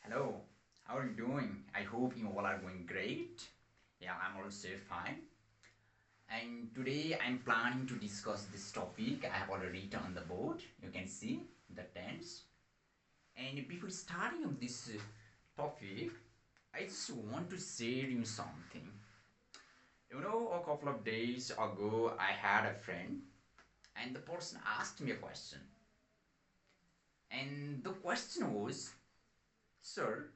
Hello, how are you doing? I hope you all are going great. Yeah, I'm also fine. And today I'm planning to discuss this topic. I have already written on the board. You can see the tense. And before starting of this topic, I just want to share you something. A couple of days ago, I had a friend, and the person asked me a question. And the question was, Sir,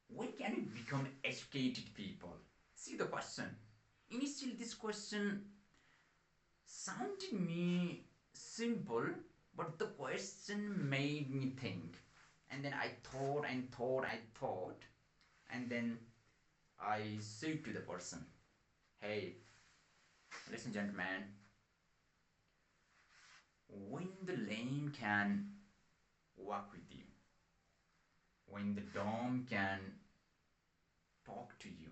when can we become educated people? See the question. Initially, this question sounded me simple, but the question made me think. And then I thought and thought, and then I said to the person, "Hey, listen, gentlemen, when the lame can walk with you, when the dumb can talk to you,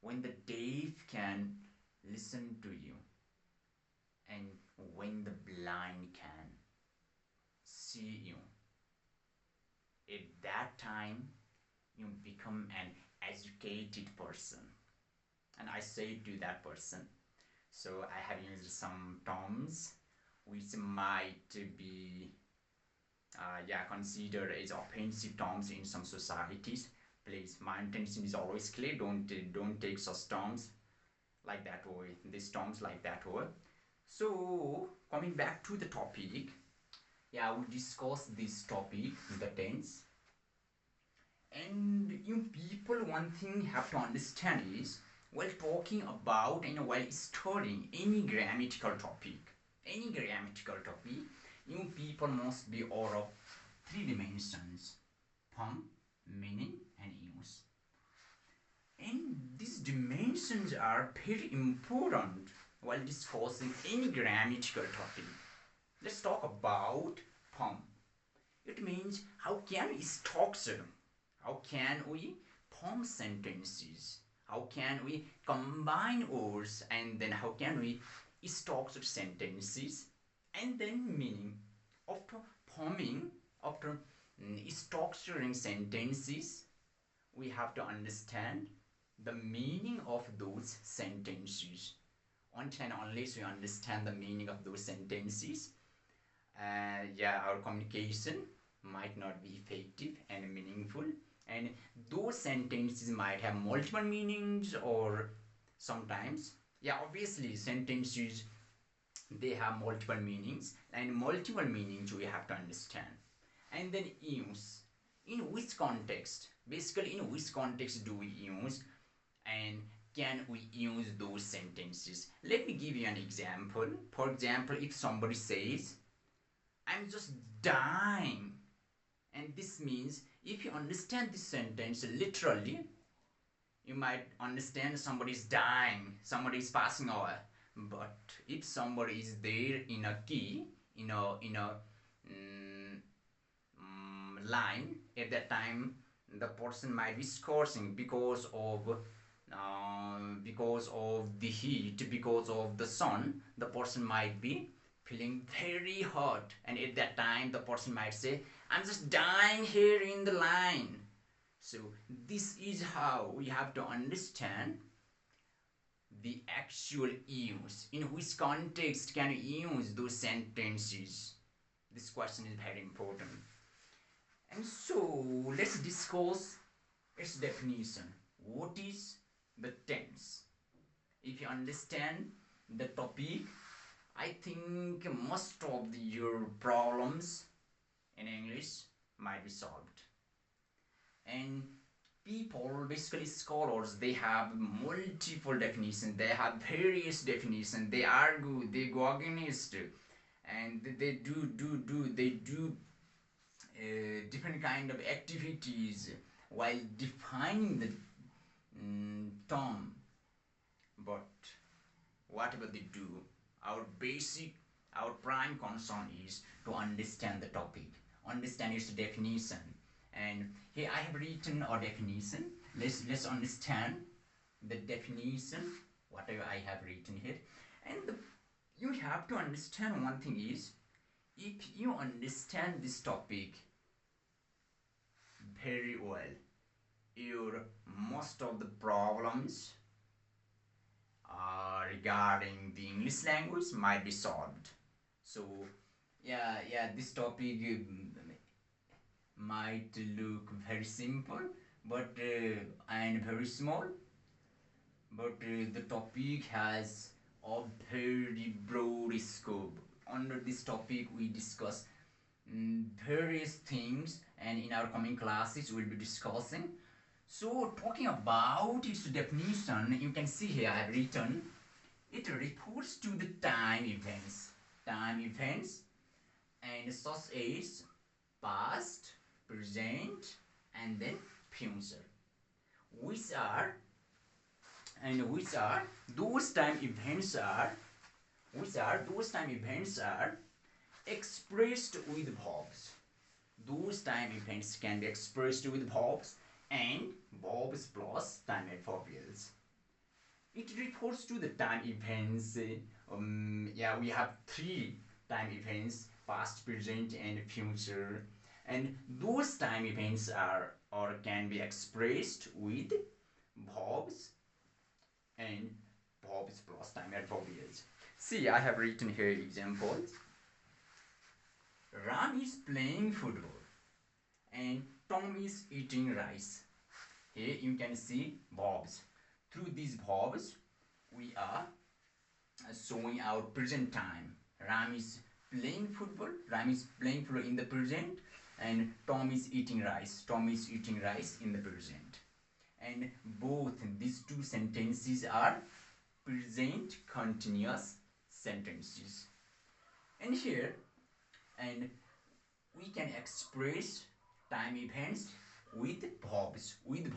when the deaf can listen to you, and when the blind can see you, at that time you become an educated person." And I say to that person, so I have used some terms which might be considered as offensive terms in some societies. Please, my intention is always clear. Don't take such terms like that way. These terms like that way. So coming back to the topic, yeah, we discuss this topic, the tense. And you people, one thing you have to understand is, while talking about and while studying any grammatical topic, you people must be aware of three dimensions: form, meaning, and use. And these dimensions are very important while discussing any grammatical topic. Let's talk about form. It means how can we structure, how can we form sentences, how can we combine words, and then how can we structure sentences, and then meaning. After forming, after structuring sentences, we have to understand the meaning of those sentences. Until and unless we understand the meaning of those sentences, our communication might not be effective and meaningful. And those sentences might have multiple meanings, or sometimes, obviously, sentences they have multiple meanings, and multiple meanings we have to understand. And then use. In which context? Basically, in which context do we use, and can we use those sentences? Let me give you an example. For example, if somebody says, "I'm just dying," and this means, if you understand this sentence literally, you might understand somebody is dying, somebody is passing away. But if somebody is there in a key, in a line, at that time the person might be scorching because of the heat, because of the sun. The person might be feeling very hot, and at that time the person might say, "I'm just dying here in the line." So this is how we have to understand the actual use. In which context can you use those sentences? This question is very important. And so let's discuss its definition. What is the tense? If you understand the topic, I think most of your problems in English might be solved. And people, basically scholars, they have multiple definitions, they have various definitions, they argue, they go against, and they do different kind of activities while defining the term. But whatever they do, our basic, our prime concern is to understand the topic, understand its definition. And here I have written a definition. Let's understand the definition, whatever I have written here. And you have to understand one thing is, if you understand this topic very well. Your most of the problems regarding the English language might be solved. So yeah, this topic might look very simple, but and very small, but the topic has a very broad scope. Under this topic, we discuss various things, and in our coming classes, we'll be discussing. So, talking about its definition, you can see here I have written it refers to the time events, and such as past, present, and then future, which are which are those time events are those time events are expressed with verbs. Those time events can be expressed with verbs and verbs plus time adverbials. It refers to the time events. Yeah, we have three time events: past, present, and future. And those time events are or can be expressed with verbs and verbs plus time adverbials. See, I have written here examples. Ram is playing football and Tom is eating rice. Here you can see verbs. Through these verbs, we are showing our present time. Ram is playing football. Ram is playing football in the present, and Tom is eating rice. Tom is eating rice in the present. And both these two sentences are present continuous sentences. And here, and we can express time events with verbs. With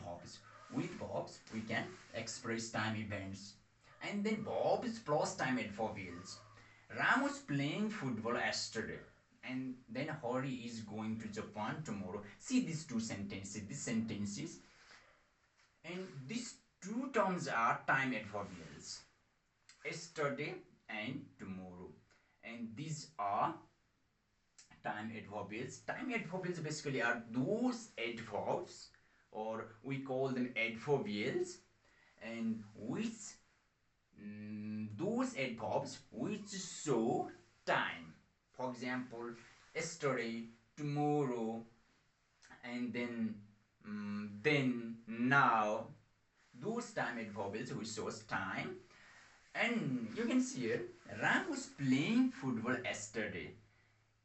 verbs, we can express time events. And then verbs plus time adverbials. Ram was playing football yesterday, and then Hori is going to Japan tomorrow. See these two sentences, and these two terms are time adverbials: yesterday and tomorrow. And these are time adverbials. Time adverbials basically are those adverbs, or we call them adverbials, and which those adverbs which show time. For example, yesterday, tomorrow, and then, now. Those time adverbials which shows time. And you can see here, Ram was playing football yesterday.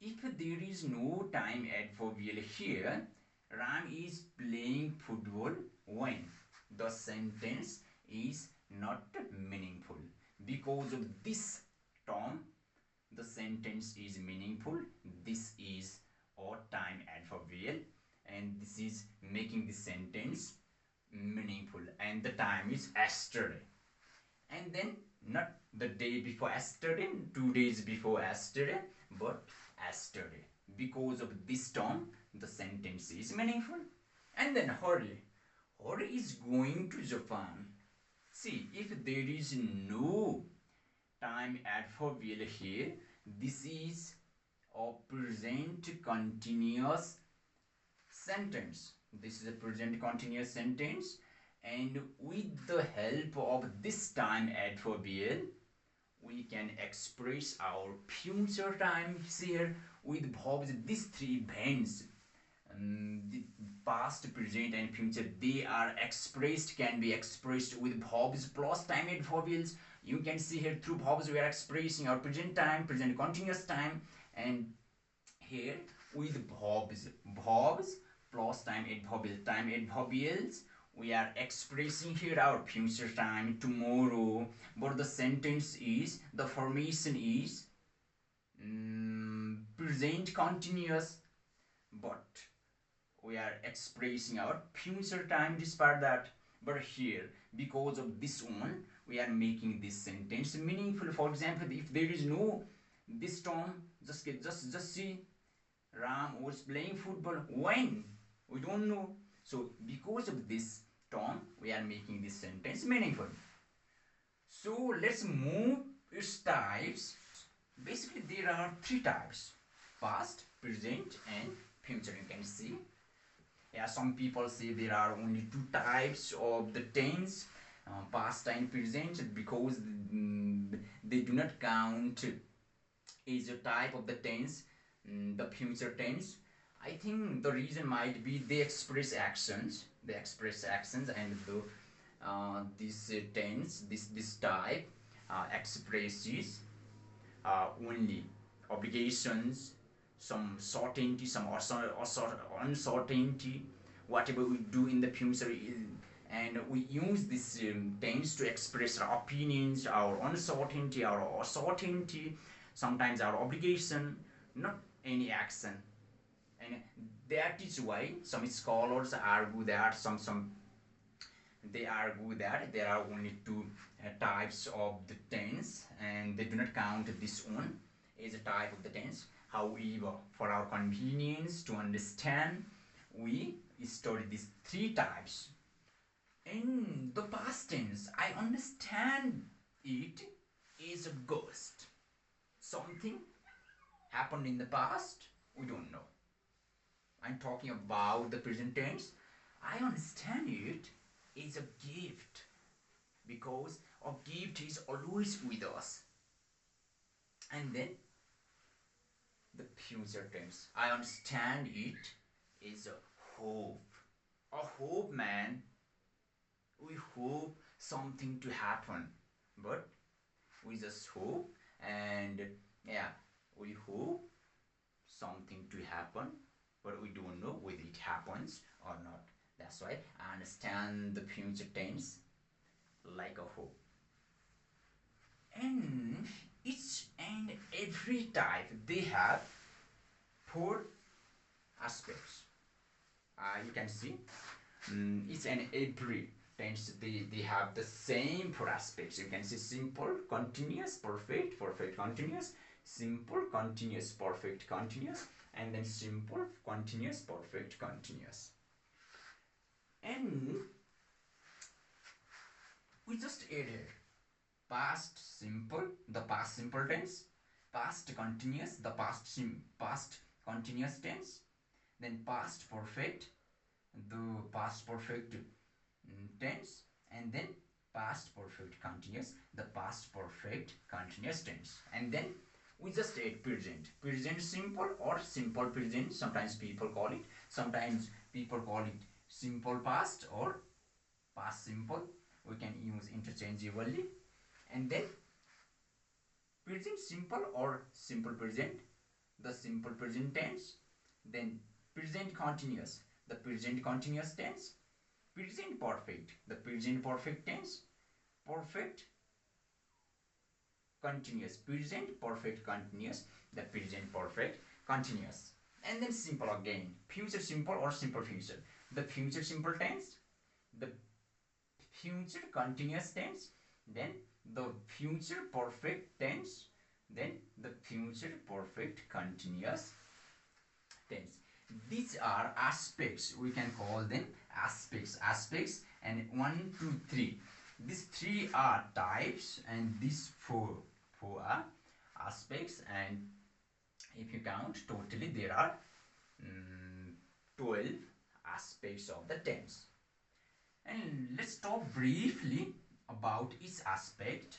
If there is no time adverbial here, Ram is playing football when? The sentence is not meaningful. Because of this term, the sentence is meaningful. This is a time adverbial, and this is making the sentence meaningful. And the time is yesterday. And then not the day before yesterday, 2 days before yesterday, but yesterday. Because of this term, the sentence is meaningful. And then Hori is going to Japan. See, if there is no time adverbial here, this is a present continuous sentence. This is a present continuous sentence, and with the help of this time adverbial, we can express our future time here with verbs. These three events, the past, present, and future, they are can be expressed with verbs plus time adverbials. You can see here through verbs we are expressing our present time, present continuous time, and here with verbs plus time adverbials, we are expressing here our future time, tomorrow, but the sentence is, the formation is present continuous, but we are expressing our future time despite that. But here, because of this one, we are making this sentence meaningful. For example, if there is no this term, just see, Ram was playing football when? We don't know. So because of this term, we are making this sentence meaningful. So let's move its types. Basically, there are three types: past, present, and future. You can see. Yeah, some people say there are only two types of the tense, past and present, because they do not count as a type of the tense, the future tense. I think the reason might be they express actions, and the this tense, this type expresses only obligations, some certainty, some uncertainty, whatever we do in the future. And we use this tense to express our opinions, our uncertainty, our certainty, sometimes our obligation, not any action. And that is why some scholars argue that some they argue that there are only two types of the tense, and they do not count this one as a type of the tense. However, for our convenience to understand, we study these three types. In the past tense, I understand it is a ghost. Something happened in the past, we don't know. I'm talking about the present tense. I understand it is a gift, because a gift is always with us. And then the future tense, I understand it is a hope. A hope, man. We hope something to happen, but we just hope, and yeah, we hope something to happen, but we don't know whether it happens or not. That's why I understand the future tense like a hope. And each and every type, they have four aspects. You can see each and every tense, they have the same four aspects. You can see simple, continuous, perfect, perfect, continuous, simple, continuous, perfect, continuous, and then simple, continuous, perfect, continuous. And we just add here past simple, the past simple tense, past continuous, the past continuous tense, then past perfect, the past perfect tense, and then past perfect continuous, the past perfect continuous tense. And then we just add present simple or simple present, sometimes people call it, sometimes people call it simple past or past simple, we can use interchangeably. And then present simple or simple present, the simple present tense, then present continuous, the present continuous tense, present perfect, the present perfect tense, perfect continuous, present perfect continuous, the present perfect continuous. And then simple again, future simple or simple future, the future simple tense, the future continuous tense, then the future perfect tense, then the future perfect continuous tense. These are aspects, we can call them aspects, and 1, 2, 3. These three are types, and these four are aspects. And if you count totally, there are 12 aspects of the tense. And let's talk briefly about each aspect,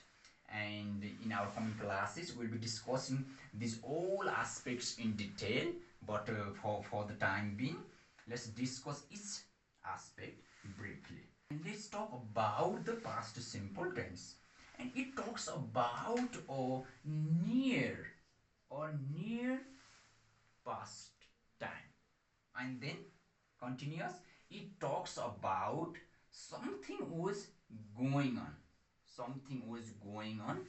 and in our coming classes we'll be discussing these all aspects in detail, but for the time being, let's discuss each aspect briefly. And let's talk about the past simple tense, and it talks about near past time. And then continuous, it talks about something was going on, something was going on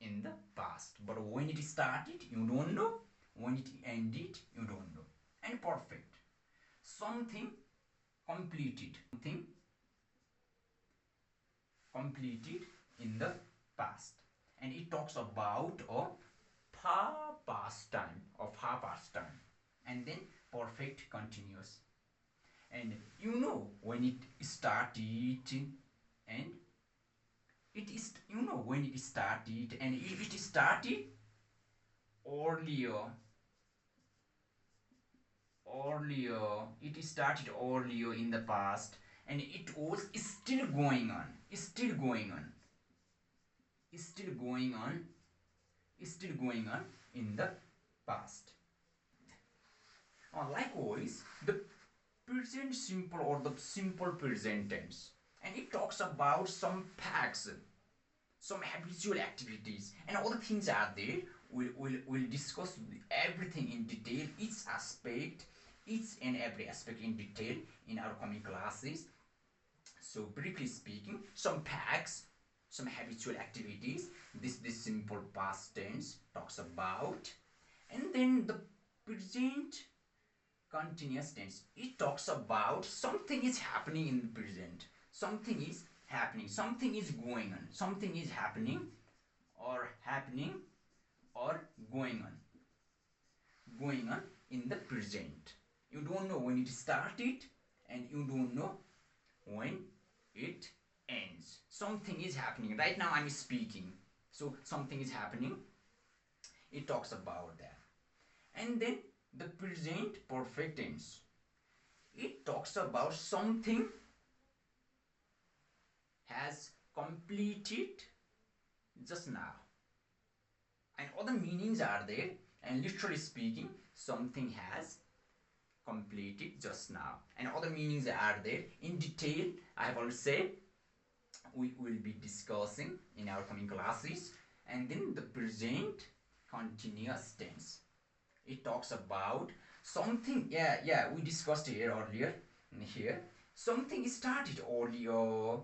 in the past, but when it started you don't know, when it ended you don't know. And perfect, something completed, something completed in the past. And it talks about a far past time, of far past time. And then perfect continuous, and you know when it started, and it is, you know when it started, and if it started earlier earlier in the past, and it was still going on, still going on, still going on, still going on in the past. Likewise, the present simple or the simple present tense, and it talks about some facts, some habitual activities, and all the things are there. We'll discuss everything in detail, each and every aspect in detail in our coming classes. So briefly speaking, some facts, some habitual activities, this simple past tense talks about. And then the present continuous tense, it talks about something is happening in the present, something is happening, something is going on, something is happening or going on in the present. You don't know when it started, and you don't know when it ends. Something is happening. Right now I'm speaking, so something is happening. It talks about that. And then the present perfect tense, it talks about something has completed just now, and other meanings are there. And literally speaking, something has completed just now, and other meanings are there in detail. I have already said we will be discussing in our coming classes. And then the present continuous tense, it talks about something, we discussed here earlier. Here something started earlier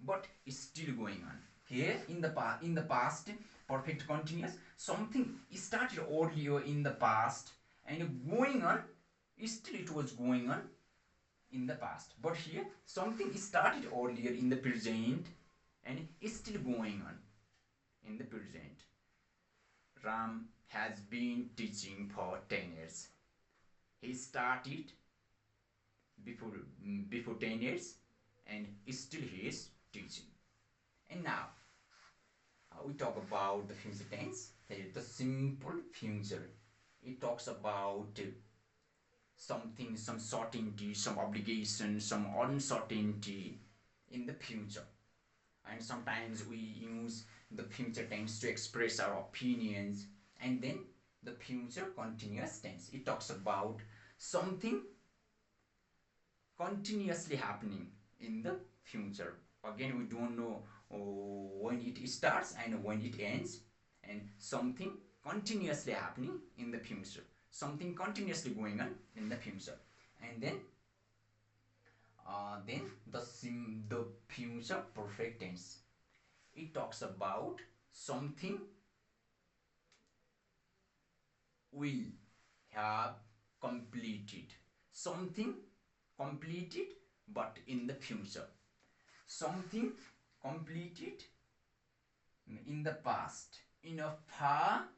but is still going on. Here in the past perfect continuous, something started earlier in the past and going on, still it was going on in the past. But here something started earlier in the present and is still going on in the present. Ram has been teaching for 10 years. He started before 10 years and still he is teaching. And now we talk about the future tense, the simple future. It talks about something, some certainty, some obligation, some uncertainty in the future. And sometimes we use the future tense to express our opinions. And then the future continuous tense, it talks about something continuously happening in the future. Again, we don't know when it starts and when it ends, and something continuously happening in the future, something continuously going on in the future. And then the future perfect tense, it talks about something will have completed, something completed but in the future, something completed in the past, in a far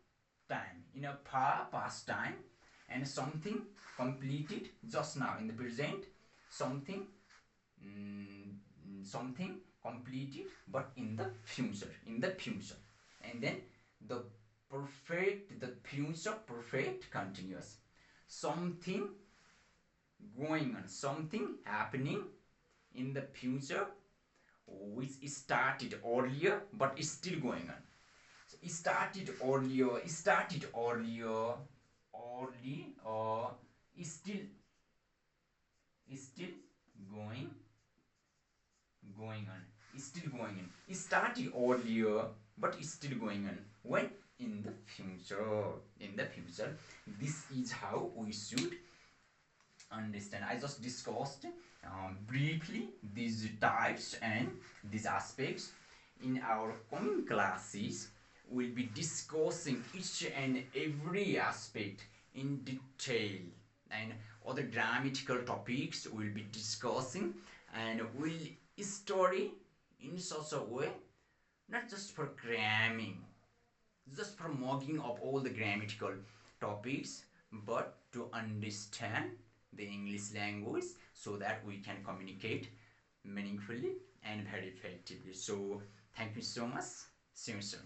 time, in a far past time, and something completed just now in the present, something completed but in the future, and then the future perfect continuous, something going on, something happening in the future which started earlier but is still going on. So it started early, or is still going on, is still going on. It started earlier but is still going on. When? In the future. This is how we should understand. I just discussed briefly these types and these aspects. In our coming classes, we'll be discussing each and every aspect in detail, and other grammatical topics we'll be discussing, and we'll study in such a way, not just for cramming, just for mugging up all the grammatical topics, but to understand the English language so that we can communicate meaningfully and very effectively. So thank you so much. See you soon.